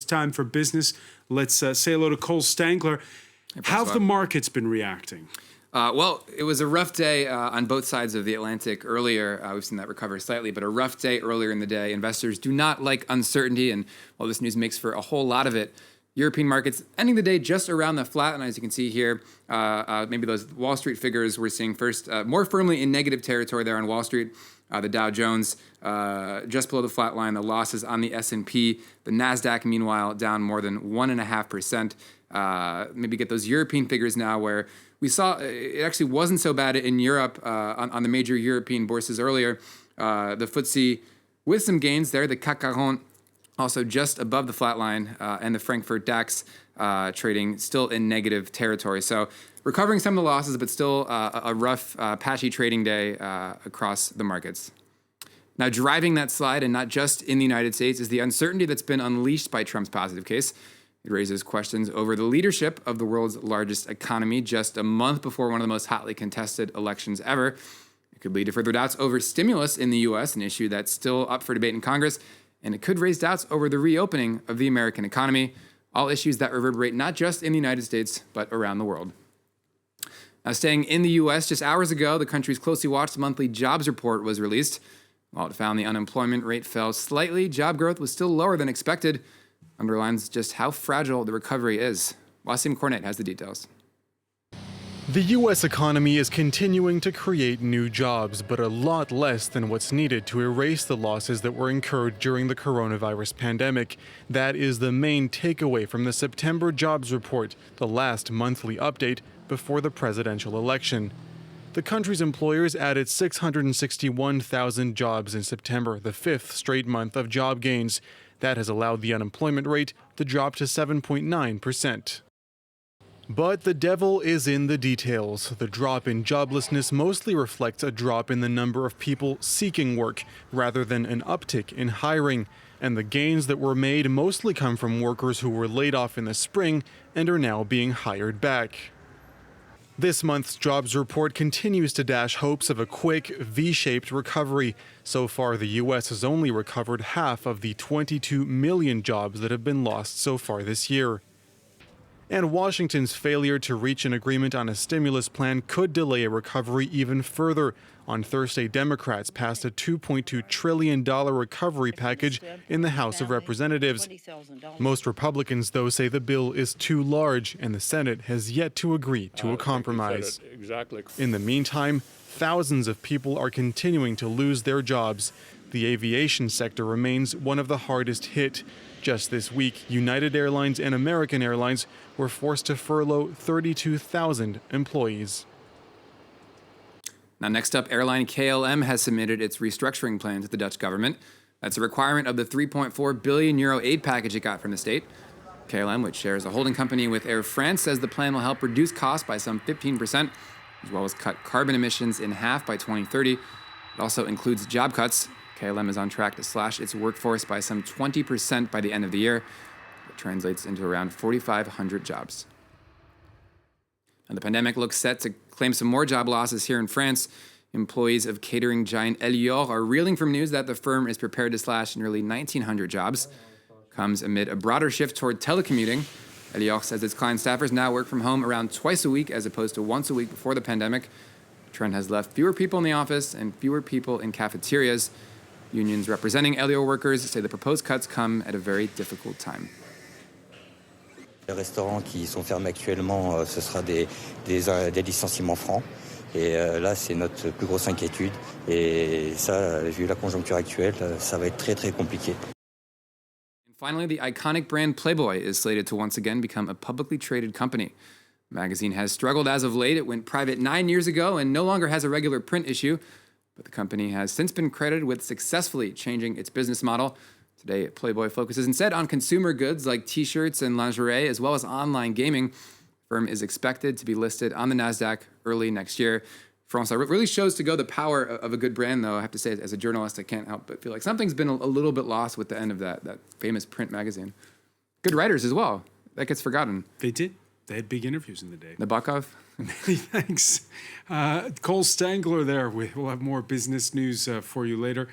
time for business. Let's say hello to Cole Stangler. How have the markets been reacting? Well, it was a rough day on both sides of the Atlantic earlier. We've seen that recover slightly, but a rough day earlier in the day. Investors do not like uncertainty, and while this news makes for a whole lot of it, European markets ending the day just around the flat. And as you can see here, maybe those Wall Street figures we're seeing first more firmly in negative territory there on Wall Street. The Dow Jones just below the flat line, the losses on the S&P. The NASDAQ, meanwhile, down more than 1.5%. Maybe get those European figures now where we saw it actually wasn't so bad in Europe on the major European bourses earlier. The FTSE with some gains there, the CAC 40 also just above the flat line, and the Frankfurt DAX trading still in negative territory. So recovering some of the losses, but still a rough, patchy trading day across the markets. Now, driving that slide, and not just in the United States, is the uncertainty that's been unleashed by Trump's positive case. It raises questions over the leadership of the world's largest economy just a month before one of the most hotly contested elections ever. It could lead to further doubts over stimulus in the U.S., an issue that's still up for debate in Congress, and it could raise doubts over the reopening of the American economy, all issues that reverberate not just in the United States, but around the world. Now, staying in the U.S., just hours ago, the country's closely watched monthly jobs report was released. While it found the unemployment rate fell slightly, job growth was still lower than expected. Underlines just how fragile the recovery is. Wasim Cornet has the details. The U.S. economy is continuing to create new jobs, but a lot less than what's needed to erase the losses that were incurred during the coronavirus pandemic. That is the main takeaway from the September jobs report, the last monthly update before the presidential election. The country's employers added 661,000 jobs in September, the fifth straight month of job gains. That has allowed the unemployment rate to drop to 7.9%. But the devil is in the details. The drop in joblessness mostly reflects a drop in the number of people seeking work, rather than an uptick in hiring. And the gains that were made mostly come from workers who were laid off in the spring and are now being hired back. This month's jobs report continues to dash hopes of a quick, V-shaped recovery. So far, the U.S. has only recovered half of the 22 million jobs that have been lost so far this year. And Washington's failure to reach an agreement on a stimulus plan could delay a recovery even further. On Thursday, Democrats passed a $2.2 trillion recovery package in the House of Representatives. Most Republicans, though, say the bill is too large, and the Senate has yet to agree to a compromise. In the meantime, thousands of people are continuing to lose their jobs. The aviation sector remains one of the hardest hit. Just this week, United Airlines and American Airlines were forced to furlough 32,000 employees. Now, next up, airline KLM has submitted its restructuring plan to the Dutch government. That's a requirement of the 3.4 billion euro aid package it got from the state. KLM, which shares a holding company with Air France, says the plan will help reduce costs by some 15%, as well as cut carbon emissions in half by 2030. It also includes job cuts. KLM is on track to slash its workforce by some 20% by the end of the year. It translates into around 4,500 jobs. And the pandemic looks set to claim some more job losses here in France. Employees of catering giant Elior are reeling from news that the firm is prepared to slash nearly 1,900 jobs. Comes amid a broader shift toward telecommuting. Elior says its client staffers now work from home around twice a week as opposed to once a week before the pandemic. The trend has left fewer people in the office and fewer people in cafeterias. Unions representing Elior workers say the proposed cuts come at a very difficult time. Les restaurants qui sont fermés actuellement, ce sera des licenciements francs. Et là, c'est notre plus grosse inquiétude. Et ça, vu la conjoncture actuelle, ça va être très, très compliqué. And finally, the iconic brand Playboy is slated to once again become a publicly traded company. The magazine has struggled as of late. It went private 9 years ago and no longer has a regular print issue. But the company has since been credited with successfully changing its business model. Today, Playboy focuses instead on consumer goods like t-shirts and lingerie, as well as online gaming. The firm is expected to be listed on the NASDAQ early next year. France really shows to go the power of a good brand, though. I have to say, as a journalist, I can't help but feel like something's been a little bit lost with the end of that famous print magazine. Good writers as well. That gets forgotten. They did. They had big interviews in the day. Nabokov. Thanks. Cole Stangler there. We'll have more business news for you later.